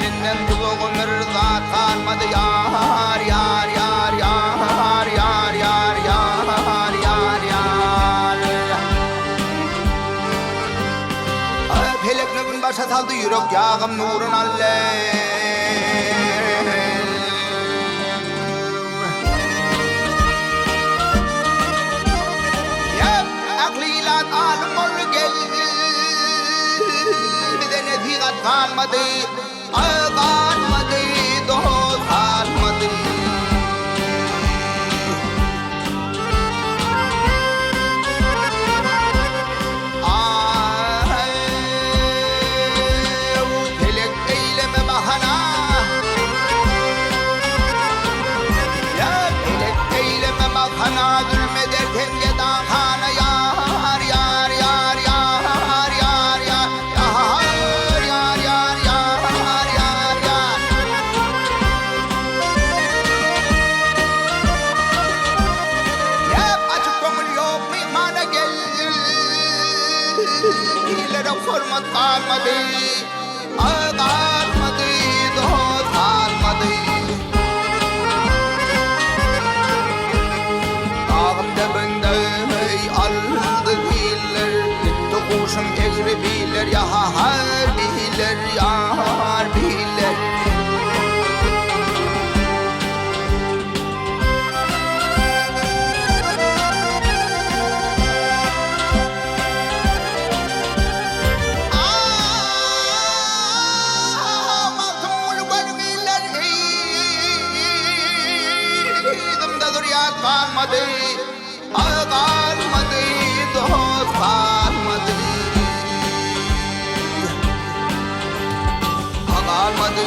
elinden tutup ömür zat kalmadı yar yar yar yar yar yar yar yar yar. Felek nöbün başa saldı yürek yağım nurun alle. Aklilat alım ol gel bize netikat kalmadı kalmadı dost kalmadı. Felek eyleme bahana ya felek eyleme bahana zulme derken gedahana yar yar yar yar yar yar yar yar yar yar yar yar. Ya açık gönül yok mihmana gel İllere hürmet kalmadı kalmadı dost kalmadı. Dağımda bende aldı biller gitti kuşum egri biller ya har biller ya har biller. Kalmadı, kalmadı, dost kalmadı. Kalmadı,